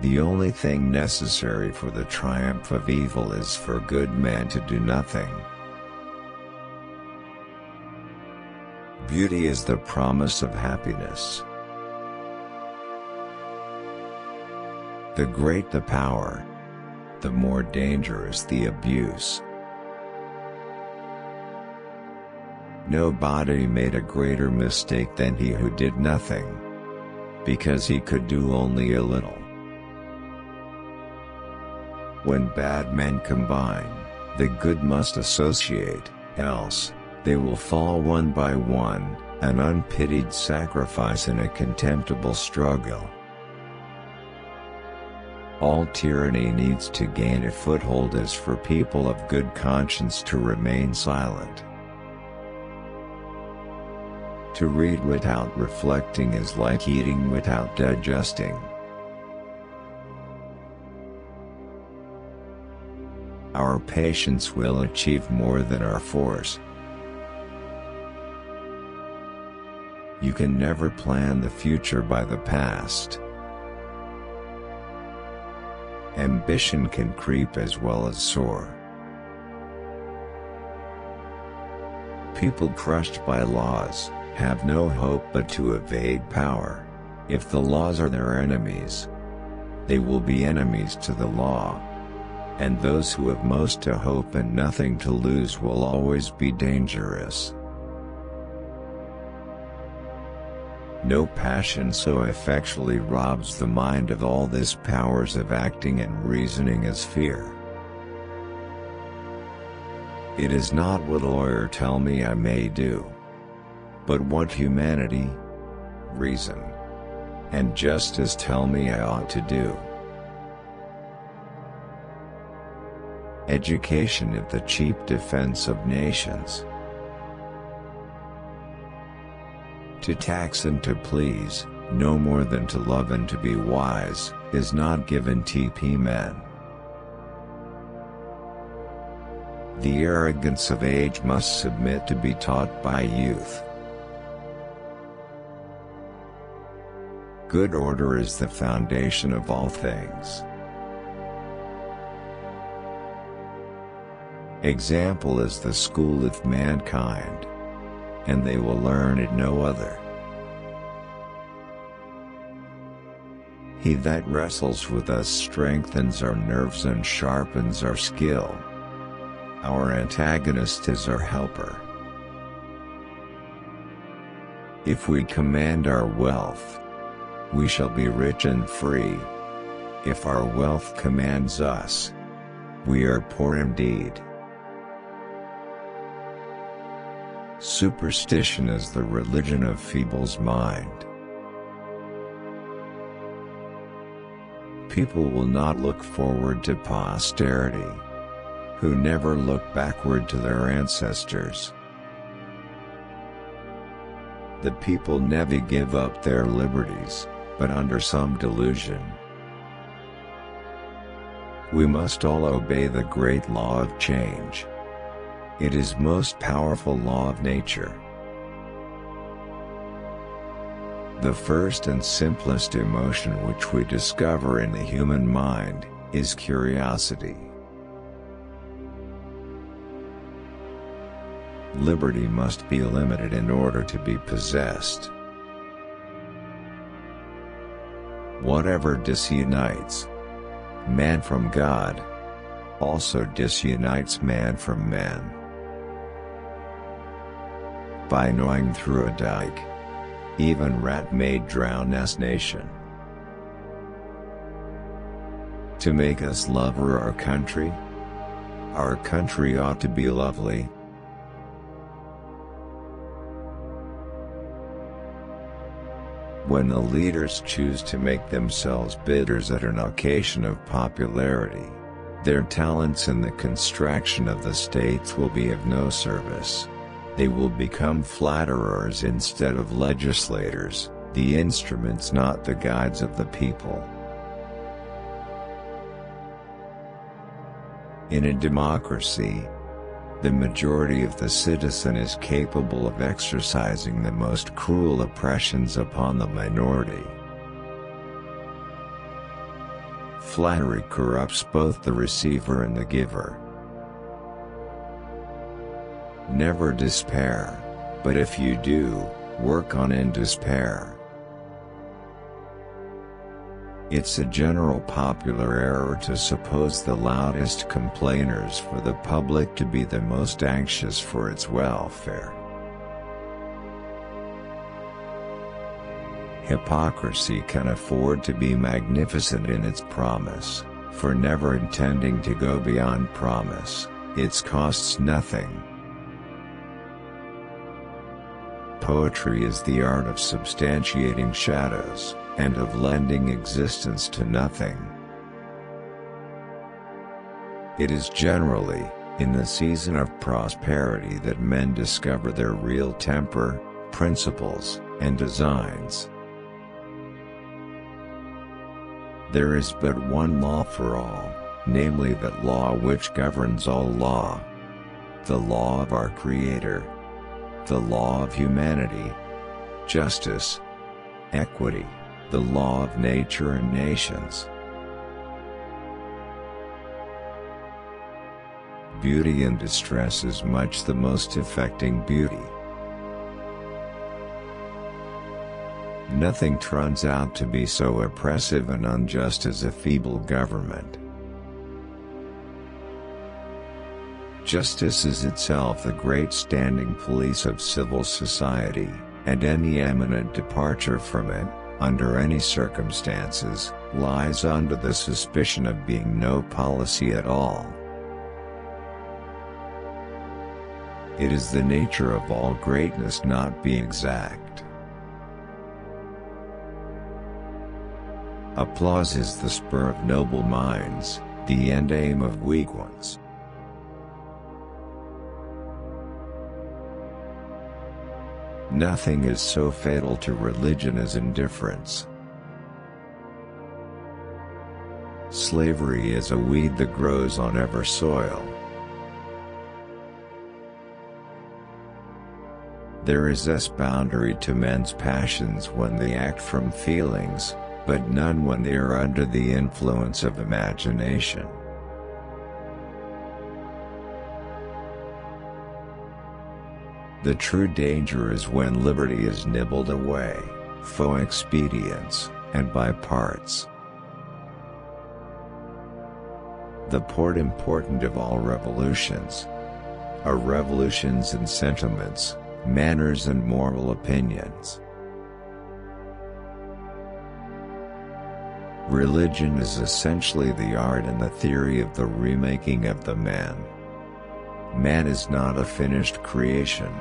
The only thing necessary for the triumph of evil is for good men to do nothing. Beauty is the promise of happiness. The great the power, the more dangerous the abuse. Nobody made a greater mistake than he who did nothing, because he could do only a little. When bad men combine, the good must associate, else they will fall one by one, an unpitied sacrifice in a contemptible struggle. All tyranny needs to gain a foothold is for people of good conscience to remain silent. To read without reflecting is like eating without digesting. Our patience will achieve more than our force. You can never plan the future by the past. Ambition can creep as well as soar. People crushed by laws have no hope but to evade power. If the laws are their enemies, they will be enemies to the law. And those who have most to hope and nothing to lose will always be dangerous. No passion so effectually robs the mind of all this powers of acting and reasoning as fear. It is not what a lawyer tell me I may do, but what humanity, reason, and justice tell me I ought to do. Education is the cheap defense of nations. To tax and to please, no more than to love and to be wise, is not given TP men. The arrogance of age must submit to be taught by youth. Good order is the foundation of all things. Example is the school of mankind, and they will learn it no other. He that wrestles with us strengthens our nerves and sharpens our skill. Our antagonist is our helper. If we command our wealth, we shall be rich and free. If our wealth commands us, we are poor indeed. Superstition is the religion of feeble's mind. People will not look forward to posterity, who never look backward to their ancestors. The people never give up their liberties, but under some delusion. We must all obey the great law of change. It is most powerful law of nature. The first and simplest emotion which we discover in the human mind is curiosity. Liberty must be limited in order to be possessed. Whatever disunites man from God also disunites man from man. By gnawing through a dike, even rat may drown us nation. To make us love our country ought to be lovely. When the leaders choose to make themselves bidders at an occasion of popularity, their talents in the construction of the states will be of no service. They will become flatterers instead of legislators, the instruments not the guides of the people. In a democracy, the majority of the citizen is capable of exercising the most cruel oppressions upon the minority. Flattery corrupts both the receiver and the giver. Never despair, but if you do, work on in despair. It's a general popular error to suppose the loudest complainers for the public to be the most anxious for its welfare. Hypocrisy can afford to be magnificent in its promise, for never intending to go beyond promise, it costs nothing. Poetry is the art of substantiating shadows, and of lending existence to nothing. It is generally, in the season of prosperity that men discover their real temper, principles, and designs. There is but one law for all, namely that law which governs all law. The law of our Creator. The law of humanity. Justice. Equity. The law of nature and nations. Beauty in distress is much the most affecting beauty. Nothing turns out to be so oppressive and unjust as a feeble government. Justice is itself the great standing police of civil society, and any eminent departure from it, under any circumstances, lies under the suspicion of being no policy at all. It is the nature of all greatness not be exact. Applause is the spur of noble minds, the end aim of weak ones. Nothing is so fatal to religion as indifference. Slavery is a weed that grows on every soil. There is this boundary to men's passions when they act from feelings, but none when they are under the influence of imagination. The true danger is when liberty is nibbled away, faux expedience, and by parts. The port important of all revolutions are revolutions in sentiments, manners and moral opinions. Religion is essentially the art and the theory of the remaking of the man. Man is not a finished creation,